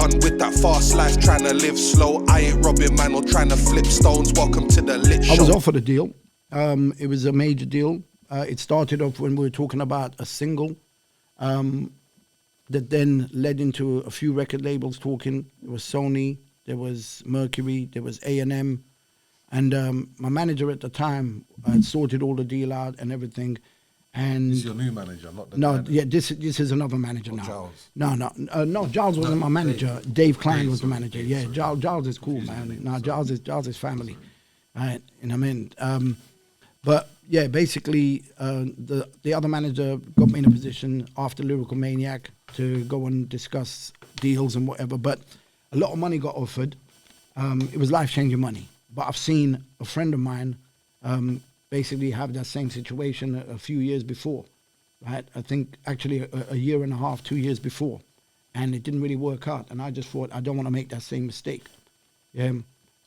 one with that fast life, trying to live slow. I ain't robbing man or trying to flip stones. Welcome to the lit show. I was offered a deal. It was a major deal. It started off when we were talking about a single that then led into a few record labels talking. There was Sony, there was Mercury, there was A&M. And my manager at the time had sorted all the deal out and everything. And this is your new manager, not the no, guy yeah, this is another manager or now. Giles. No, Giles wasn't my manager. Dave Klein was the manager. Yeah, Giles is cool, man. No, Giles is family, right? You know what I mean? But yeah, basically, the other manager got me in a position after Lyrical Maniac to go and discuss deals and whatever. But a lot of money got offered. It was life-changing money. But I've seen a friend of mine basically have that same situation a few years before, right? I think actually a year and a half, 2 years before, and it didn't really work out. And I just thought, I don't want to make that same mistake. Yeah.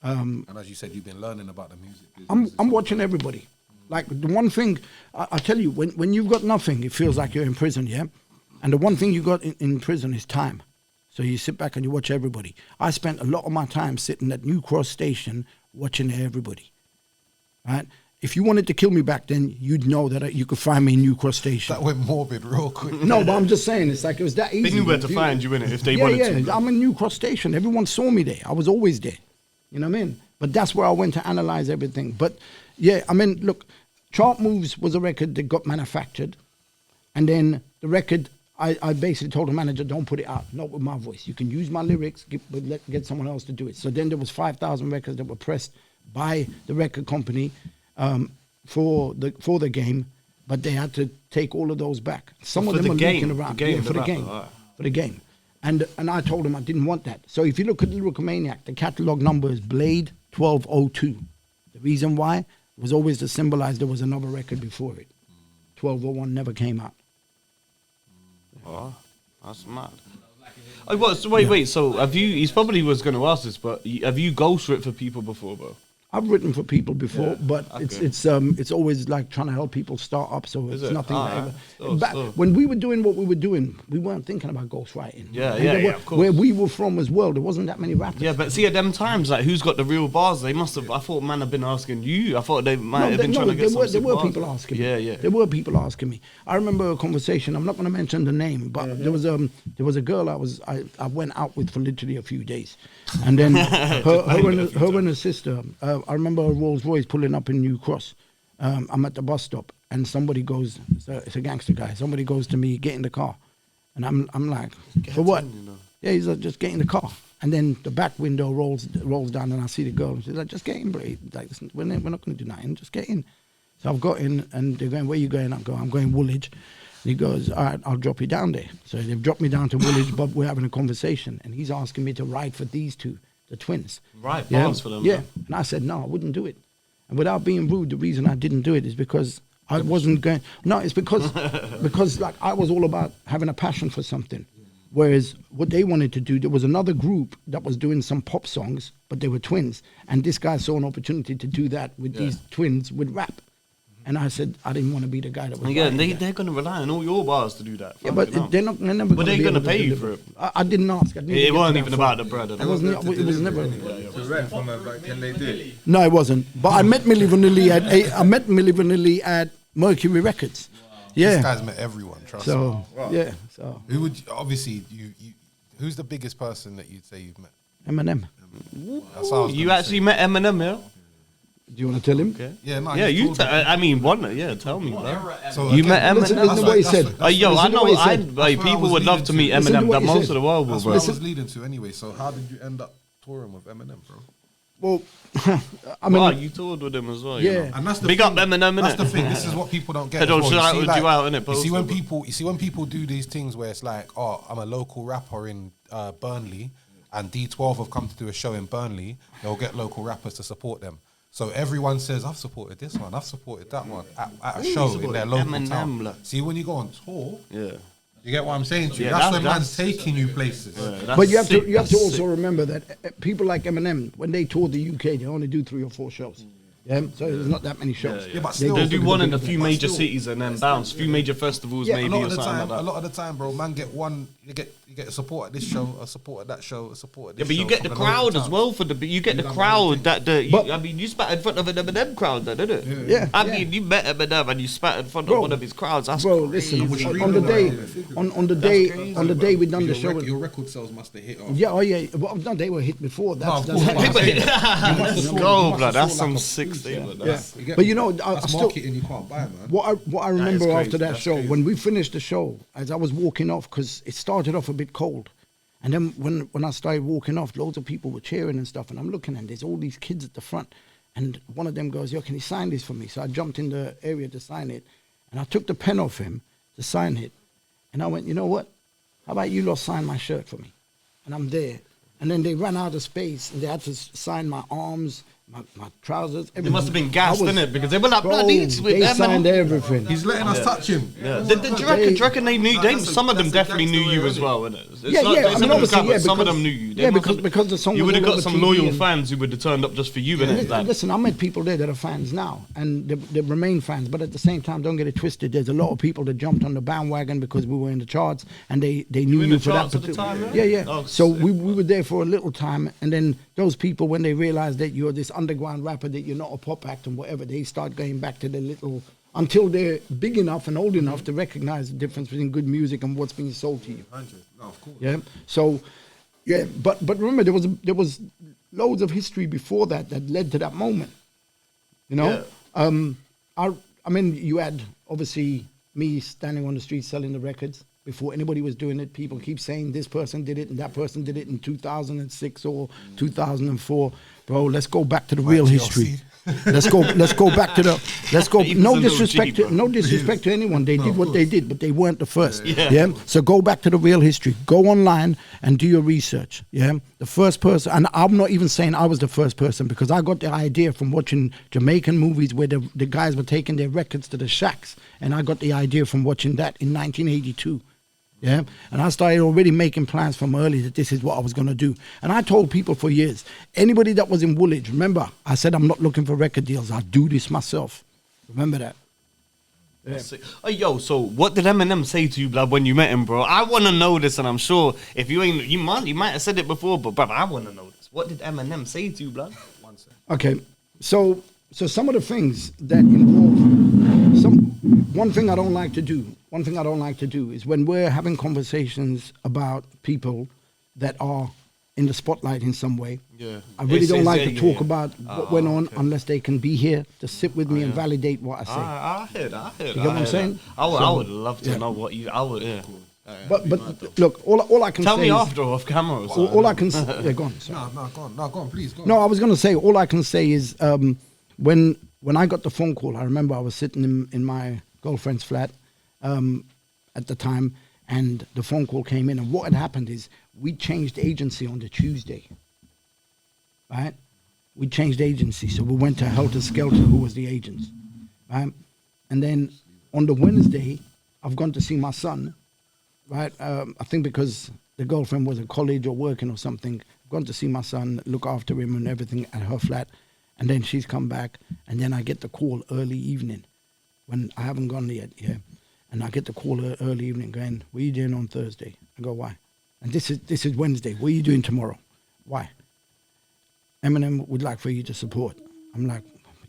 And as you said, you've been learning about the music business. I'm watching everybody. Like the one thing, I tell you, when you've got nothing, it feels like you're in prison, yeah? And the one thing you got in prison is time. So you sit back and you watch everybody. I spent a lot of my time sitting at New Cross Station watching everybody, right? If you wanted to kill me back then, you'd know that you could find me in New Cross Station. That went morbid real quick. No, but I'm just saying, it's like it was that easy. They knew where to find you, innit, if they wanted to. Yeah, I'm in New Cross Station. Everyone saw me there. I was always there. You know what I mean? But that's where I went to analyze everything. But yeah, I mean, look, Chart Moves was a record that got manufactured. And then the record, I basically told the manager, don't put it out, not with my voice. You can use my lyrics, but get someone else to do it. So then there was 5,000 records that were pressed by the record company for the game, but they had to take all of those back. Some of them are leaking around. For the game. And I told him I didn't want that. So if you look at Lyrical Maniac, the catalog number is Blade 1202. The reason why was always to symbolize there was another record before it. 1201 never came out. Oh, that's mad. Oh, what, so wait. So have you? He's probably was going to ask this, but have you ghostwritten for people before, bro? I've written for people before, but it's always like trying to help people start up. So it's nothing. When we were doing what we were doing, we weren't thinking about ghostwriting. Yeah, of course. Where we were from as well, there wasn't that many rappers. Yeah, but see, at them times, like, who's got the real bars? They must have. I thought man have been asking you. I thought they might have been trying to get some. There were people asking me. Yeah. There were people asking me. I remember a conversation. I'm not going to mention the name, but there was a girl I went out with for literally a few days, and then her and her sister. I remember a Rolls Royce pulling up in New Cross. I'm at the bus stop, and somebody goes, it's a gangster guy. Somebody goes to me, get in the car, and I'm like, for what? Yeah, he's like, just get in the car. And then the back window rolls down, and I see the girl. She's like, just get in, bro. Like, listen, we're not going to do nothing. Just get in. So I've got in, and they're going, where you going? I'm going Woolwich. And he goes, all right, I'll drop you down there. So they've dropped me down to Woolwich, but we're having a conversation, and he's asking me to ride for these two, the twins. Right, bars for them. Yeah, and I said, no, I wouldn't do it. And without being rude, the reason I didn't do it is because I wasn't going. No, it's because like I was all about having a passion for something. Whereas what they wanted to do, there was another group that was doing some pop songs, but they were twins. And this guy saw an opportunity to do that with these twins with rap. And I said, I didn't want to be the guy that was. Yeah, they're going to rely on all your bars to do that. Yeah, but they're never. But they're going to pay you for it. I didn't ask. It wasn't even about the bread. It was never. Can they do it? No, it wasn't. But I met Milli Vanilli at Mercury Records. Yeah. This guy's met everyone. Trust me. Yeah. So who would obviously you? Who's the biggest person that you'd say you've met? Eminem. You actually met Eminem, yeah? Do you want to tell him? Okay. Yeah, no. Yeah, tell me, bro. So You met Eminem? Listen to what he said. I know. People would love to meet Eminem. That most of the world will, That's bro. what I was leading to anyway. So how did you end up touring with Eminem, bro? Well, I mean, you toured with him as well. Yeah. You know? And that's the Big thing. up Eminem, innit? That's the thing. This is what people don't get. They don't as well. shout You see, with you out, innit? You see when people do these things where it's like, oh, I'm a local rapper in Burnley, and D12 have come to do a show in Burnley. They'll get local rappers to support them. So everyone says, I've supported this one, I've supported that one at a show in their local town. Like. See, when you go on tour, Yeah. you get what I'm saying to you. Yeah, that's when man's taking you places. Yeah, but you have to also remember that people like Eminem, when they tour the UK, they only do 3 or 4 shows. Yeah, so there's not that many shows. Yeah, but They still, go They do for the one in big a few events. major cities and then bounce. Few major festivals Yeah, maybe a lot or of the something time, like a that. lot of the time, bro, man get one. You get a support at this show, a support at that show, a support at Yeah, this but show. you get the from local crowd as towns. well for the. You get the done crowd that the. But- I mean, you spat in front of an Eminem crowd, then, didn't it? Yeah, I yeah. mean, you met Eminem and you spat in front Bro, of one of his crowds. That's Bro, crazy. listen, on the day, on the day we done the show. Your record sales must have hit off. Yeah, oh yeah. Well, no, they were hit before. That's, No, of that's course, what but- happened. Let's You go, must blood. have That's sold some like a sick food, statement. Yeah. That's- You get But me? you know, I That's still, marketing you can't buy, man. what I remember crazy. after that That's show, crazy. when we finished the show, as I was walking off, because it started off a bit cold, and then when I started walking off, loads of people were cheering and stuff, and I'm looking, and there's all these kids at the front, and one of them goes, "Yo, can you sign this for me?" So I jumped in the area to sign it, and I took the pen off him to sign it, and I went, "You know what? How about you lot sign my shirt for me?" And I'm there, and then they ran out of space, and they had to sign my arms, my trousers. It must have been gassed, I was- didn't it? Because they were like, Bro, bloody, it's with they them. signed everything. He's letting us touch him. Yeah. Do you reckon they knew? Some of them definitely knew you as well, innit? It's Yeah, not- yeah, it's I mean, not obviously, cap, but yeah, some of because- them knew you. They yeah, must have- because the song you was would have all got over some TV loyal and- fans who would have turned up just for you, innit? Like, Listen, I met people there that are fans now, and they remain fans. But at the same time, don't get it twisted. There's a lot of people that jumped on the bandwagon because we were in the charts, and they knew in you the for that. charts at the time, yeah, yeah. Oh, So sick, we were there for a little time, and then those people, when they realize that you're this underground rapper, that you're not a pop act and whatever, they start going back to the little until they're big enough and old enough to recognize the difference between good music and what's being sold to you. 100. No, of course. Yeah. So, yeah, but remember there was loads of history before that led to that moment. You know, I mean, you had obviously me standing on the street selling the records before anybody was doing it. People keep saying this person did it and that person did it in 2006 or 2004. Bro, let's go back to the real history. Let's go back to the. Let's go. He was No a little disrespect, G, to, bro. no disrespect to anyone. They did what they did, but they weren't the first. Yeah. Yeah. So go back to the real history. Go online and do your research. Yeah. The first person, and I'm not even saying I was the first person because I got the idea from watching Jamaican movies where the guys were taking their records to the shacks, and I got the idea from watching that in 1982. Yeah, and I started already making plans from early that this is what I was going to do. And I told people for years, anybody that was in Woolwich, remember, I said I'm not looking for record deals. I'll do this myself. Remember that. That's it. Oh, yo, so what did Eminem say to you, blood, when you met him, bro? I want to know this, and I'm sure if you ain't, you might have said it before, but brother, I want to know this. What did Eminem say to you, blood? Okay, so some of the things that involve one thing I don't like to do is when we're having conversations about people that are in the spotlight in some way. Yeah. I really don't like to talk yeah. about what went on unless they can be here to sit with me and validate what I say. I hear that. You get what I'm saying? I would love to yeah. know what you. I would. Yeah. But look, all I can Tell say me is, after off camera. Or something. all I can say. Yeah, go on. Sorry. No, go on, please, go on. No, I was going to say, all I can say is when I got the phone call, I remember I was sitting in my girlfriend's flat at the time, and the phone call came in. And what had happened is we changed agency on the Tuesday, right? We changed agency. So we went to Helter Skelter, who was the agents, right? And then on the Wednesday, I've gone to see my son, right? I think because the girlfriend was at college or working or something, I've gone to see my son, look after him and everything at her flat. And then she's come back, and then I get the call early evening when I haven't gone yet, yeah. And I get the call early evening going, what are you doing on Thursday? I go, why? And this is Wednesday. What are you doing tomorrow? Why? Eminem would like for you to support. I'm like,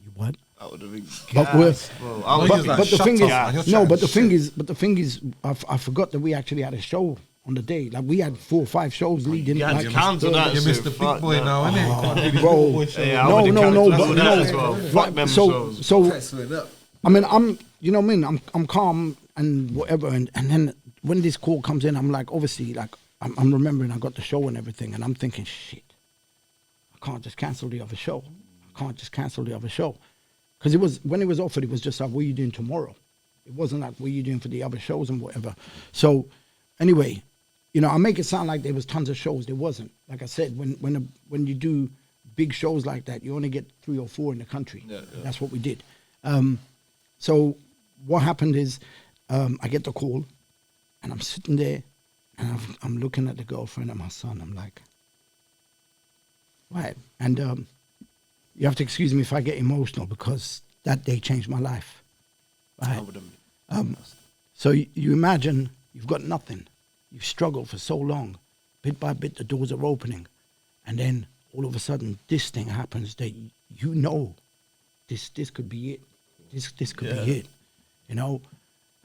you what? That would have been But we're, gas, bro. I would but, have like, but the shut thing up, man, is, you're no, but chatting the thing is, I forgot that we actually had a show on the day. Like we had 4 or 5 shows leading. Yeah, like, you counted that. You're shit, Mr. fuck Big Boy that. now, innit? bro. Yeah, I No, would've no, counted no, that but as no. well. Fuck them So, shows. so I mean, I'm, you know what I mean? I'm calm and whatever. And then when this call comes in, I'm like, obviously, like, I'm remembering I got the show and everything. And I'm thinking, shit, I can't just cancel the other show. Because it was, when it was offered, it was just like, what are you doing tomorrow? It wasn't like, what are you doing for the other shows and whatever. So anyway, you know, I make it sound like there was tons of shows. There wasn't. Like I said, when you do big shows like that, you only get 3 or 4 in the country. Yeah. That's what we did. So what happened is I get the call, and I'm sitting there, and I'm looking at the girlfriend and my son. I'm like, right. And you have to excuse me if I get emotional because that day changed my life. I Right? wouldn't. So you imagine you've got nothing. You've struggled for so long. Bit by bit, the doors are opening. And then all of a sudden, this thing happens that you know this could be it. This could be it, you know?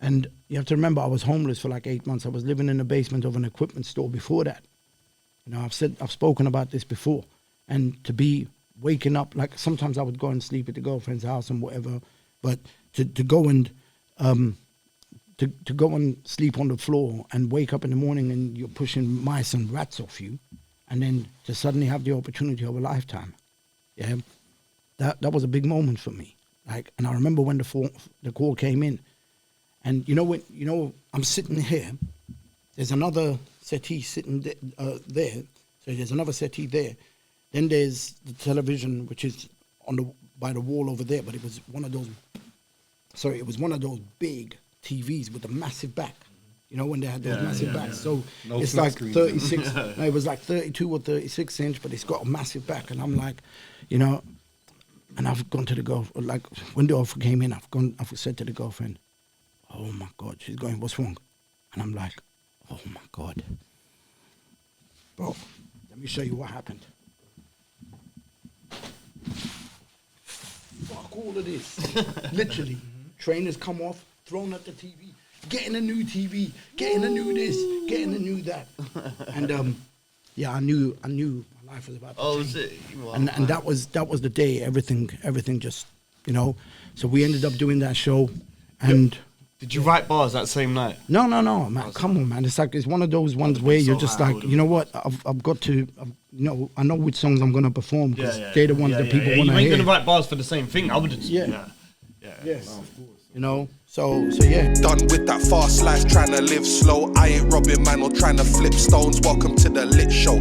And you have to remember, I was homeless for like 8 months. I was living in the basement of an equipment store before that. You know, I've spoken about this before. And to be waking up, like sometimes I would go and sleep at the girlfriend's house and whatever, but to go and to go and sleep on the floor and wake up in the morning and you're pushing mice and rats off you, and then to suddenly have the opportunity of a lifetime, yeah, that was a big moment for me. Like, and I remember when the call came in, and I'm sitting here. There's another settee sitting there. So there's another settee there. Then there's the television, which is by the wall over there. But it was one of those. Sorry, it was one of those big TVs with a massive back. You know, when they had those massive backs. So No it's flat like screen. 36. No, it was like 32 or 36 inch, but it's got a massive back. And I'm like, you know, and I've gone to the girlfriend. Like when the offer came in, I've said to the girlfriend, "Oh my God," she's going, "What's wrong?" And I'm like, "Oh my God, bro, let me show you what happened." Fuck all of this. Literally, trainers come off, thrown at the TV, getting a new TV, getting a new this, getting a new that, and yeah, I knew my life was about to change. Shit. Wow. And that was the day everything just, you know. So we ended up doing that show, and Did you write bars that same night? no, man, come on, man. It's one of those ones where you're so just high, I like, would've you know what, I've got to, I know which songs I'm gonna perform because they're the ones that people want You to ain't hear. gonna write bars for the same thing. I would have. Yeah. Yeah. Yes. You know, so yeah. Done with that fast life, trying to live slow. I ain't robbing man or trying to flip stones. Welcome to the lit show.